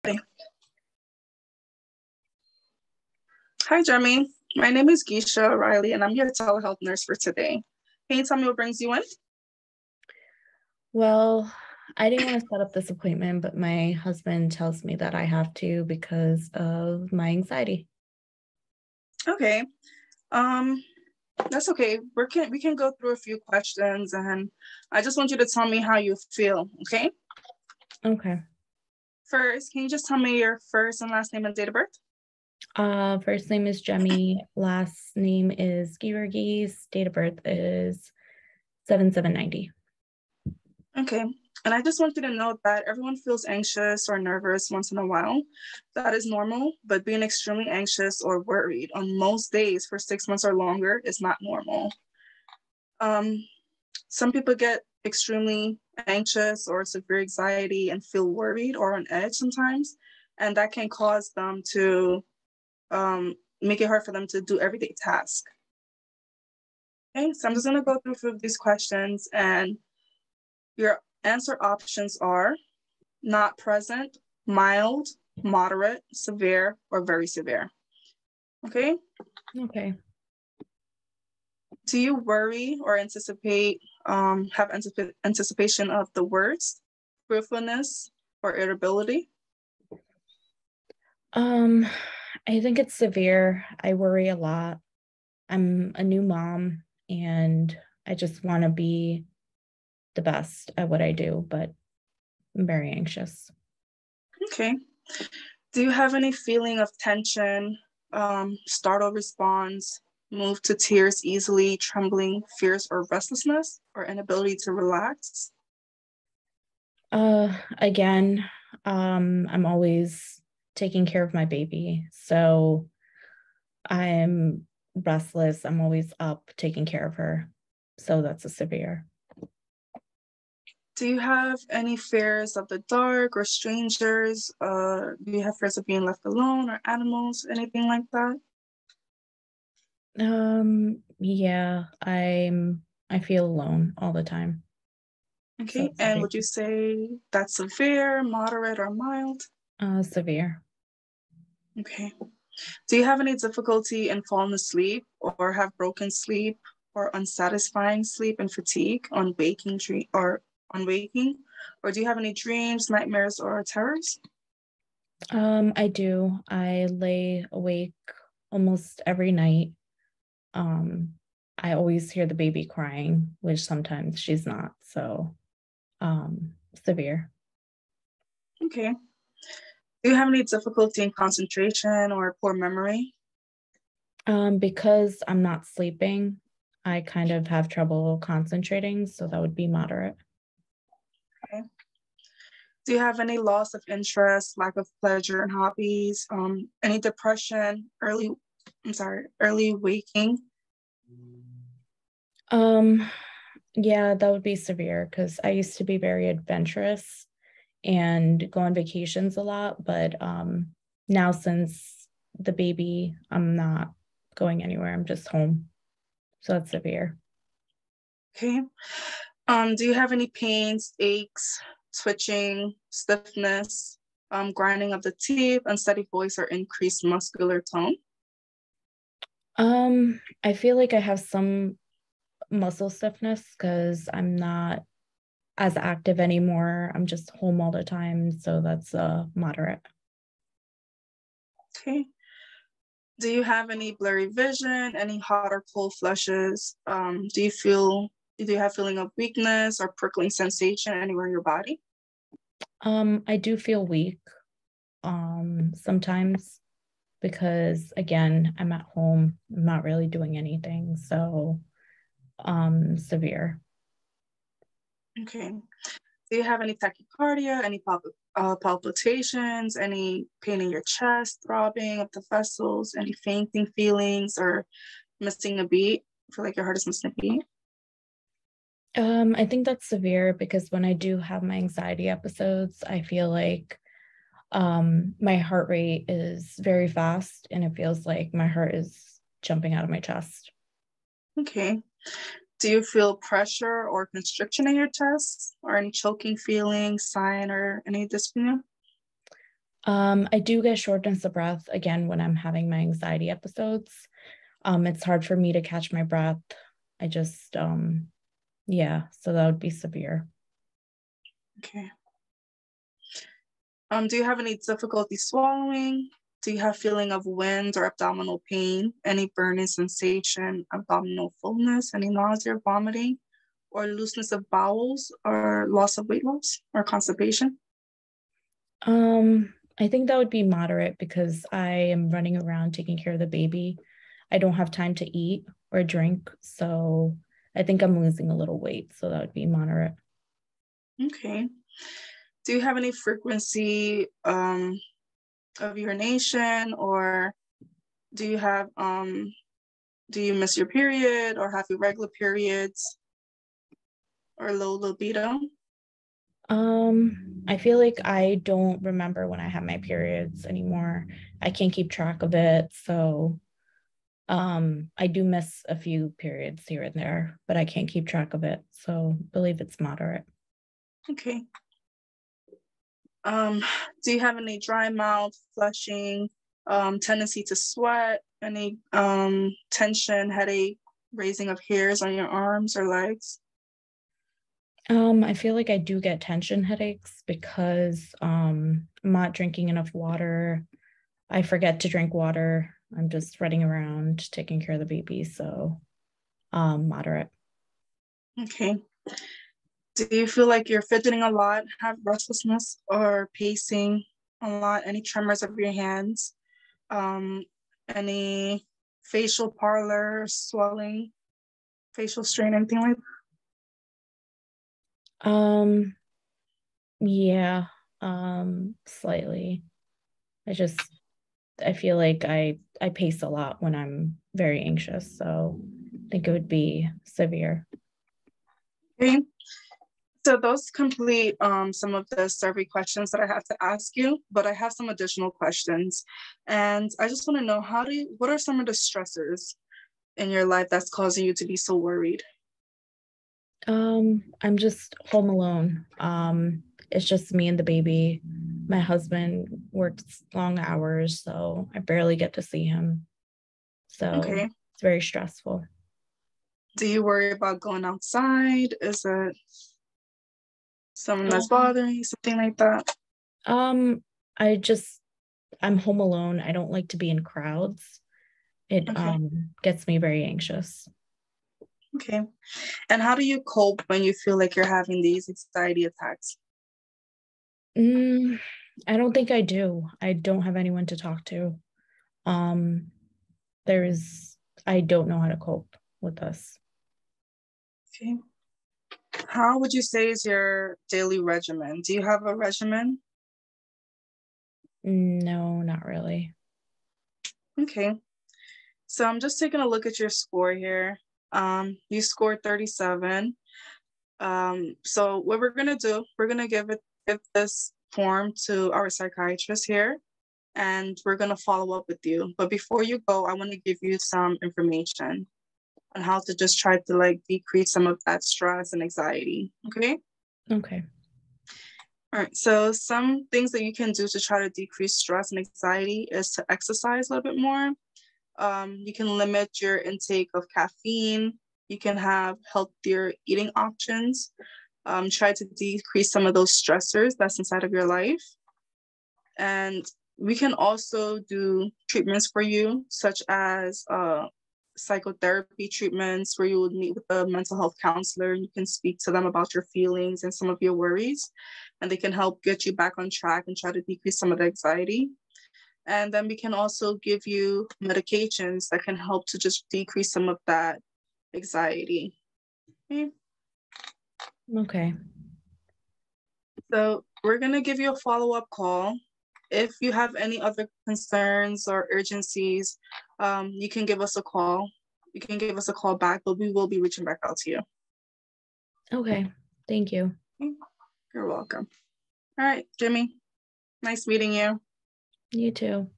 Hi, Jeremy. My name is Gesha Riley, and I'm your telehealth nurse for today. Can you tell me what brings you in? Well, I didn't want to set up this appointment, but my husband tells me that I have to because of my anxiety. Okay. That's okay. We can go through a few questions, and I just want you to tell me how you feel, okay? Okay. First, can you just tell me your first and last name and date of birth? First name is Jemmy. Last name is Georgis. Date of birth is 7790. Okay. And I just want you to know that everyone feels anxious or nervous once in a while. That is normal, but being extremely anxious or worried on most days for 6 months or longer is not normal. Some people get extremely anxious or severe anxiety and feel worried or on edge sometimes, and that can cause them to make it hard for them to do everyday tasks. Okay, so I'm just going to go through a few of these questions, and your answer options are not present, mild, moderate, severe, or very severe. Okay? Okay. Do you worry or have anticipation of the words, truthfulness, or irritability? I think it's severe. I worry a lot. I'm a new mom and I just want to be the best at what I do, but I'm very anxious. Okay. Do you have any feeling of tension, startle response, move to tears easily, trembling, fears, or restlessness, or inability to relax? Again, I'm always taking care of my baby. So I'm restless. I'm always up taking care of her. So that's a severe. Do you have any fears of the dark or strangers? Do you have fears of being left alone or animals, anything like that? Yeah, I feel alone all the time. So Okay, and would you say that's severe, moderate, or mild? Severe. Okay. Do you have any difficulty in falling asleep or have broken sleep or unsatisfying sleep and fatigue on waking on waking? Or do you have any dreams, nightmares, or terrors? I do. I lay awake almost every night. I always hear the baby crying, which sometimes she's not. So severe. Okay. Do you have any difficulty in concentration or poor memory? Because I'm not sleeping, I kind of have trouble concentrating, so that would be moderate. Okay. Do you have any loss of interest, lack of pleasure in hobbies, any depression, early waking? Yeah, that would be severe because I used to be very adventurous and go on vacations a lot, but now since the baby, I'm not going anywhere. I'm just home. So that's severe. Okay. Do you have any pains, aches, twitching, stiffness, grinding of the teeth, unsteady voice, or increased muscular tone? I feel like I have some muscle stiffness because I'm not as active anymore. I'm just home all the time. So that's moderate. Okay. Do you have any blurry vision, any hot or cold flushes? Do you have feeling of weakness or prickling sensation anywhere in your body? I do feel weak sometimes because again, I'm at home. I'm not really doing anything. So severe. Okay. Do you have any tachycardia, any palpitations, any pain in your chest, throbbing of the vessels, any fainting feelings, or missing a beat? I feel like your heart is missing a beat. I think that's severe because when I do have my anxiety episodes, I feel like my heart rate is very fast and it feels like my heart is jumping out of my chest. Okay. Do you feel pressure or constriction in your chest or any choking feeling, sign, or any dyspnea? I do get shortness of breath again when I'm having my anxiety episodes. It's hard for me to catch my breath. I just, yeah, so that would be severe. Okay. Do you have any difficulty swallowing? Do you have feeling of wind or abdominal pain? Any burning sensation, abdominal fullness, any nausea, vomiting, or looseness of bowels, or loss of weight loss, or constipation? I think that would be moderate because I am running around taking care of the baby. I don't have time to eat or drink, so I think I'm losing a little weight, so that would be moderate. Okay. Do you have any frequency of urination, or do you have do you miss your period, or have irregular periods, or low libido? I feel like I don't remember when I have my periods anymore. I can't keep track of it, so I do miss a few periods here and there, but I can't keep track of it, so I believe it's moderate. Okay. Do you have any dry mouth, flushing, tendency to sweat, any tension, headache, raising of hairs on your arms or legs? I feel like I do get tension headaches because I'm not drinking enough water. I forget to drink water. I'm just running around taking care of the baby, so moderate. Okay. Do you feel like you're fidgeting a lot, have restlessness or pacing a lot, any tremors of your hands, um, any facial parlor, swelling, facial strain, anything like Um, yeah, slightly. I feel like I pace a lot when I'm very anxious, so I think it would be severe. that? Okay. So those complete some of the survey questions that I have to ask you, but I have some additional questions. And I just want to know, what are some of the stressors in your life that's causing you to be so worried? I'm just home alone. It's just me and the baby. My husband works long hours, so I barely get to see him. So Okay. it's very stressful. Do you worry about going outside? Is it someone that's Um, bothering you, something like that? um, I just I'm home alone. I don't like to be in crowds. It Okay. gets me very anxious. Okay. And how do you cope when you feel like you're having these anxiety attacks? Mm, I don't think I do. I don't have anyone to talk to. Um, there's I don't know how to cope with this. Okay. How would you say is your daily regimen? Do you have a regimen? No, not really. Okay. So I'm just taking a look at your score here. You scored 37. So what we're gonna do, we're gonna give this form to our psychiatrist here, and we're gonna follow up with you. But before you go, I want to give you some information on how to just try to like decrease some of that stress and anxiety. Okay. Okay. All right. So some things that you can do to try to decrease stress and anxiety is to exercise a little bit more. You can limit your intake of caffeine. You can have healthier eating options. Try to decrease some of those stressors that's inside of your life. And we can also do treatments for you, such as psychotherapy treatments where you would meet with a mental health counselor. You can speak to them about your feelings and some of your worries, and they can help get you back on track and try to decrease some of the anxiety. And then we can also give you medications that can help to just decrease some of that anxiety. Okay. Okay. So we're going to give you a follow-up call. If you have any other concerns or urgencies, you can give us a call. You can give us a call back, but we will be reaching back out to you. Okay. Thank you. You're welcome. All right, Jimmy, nice meeting you. You too.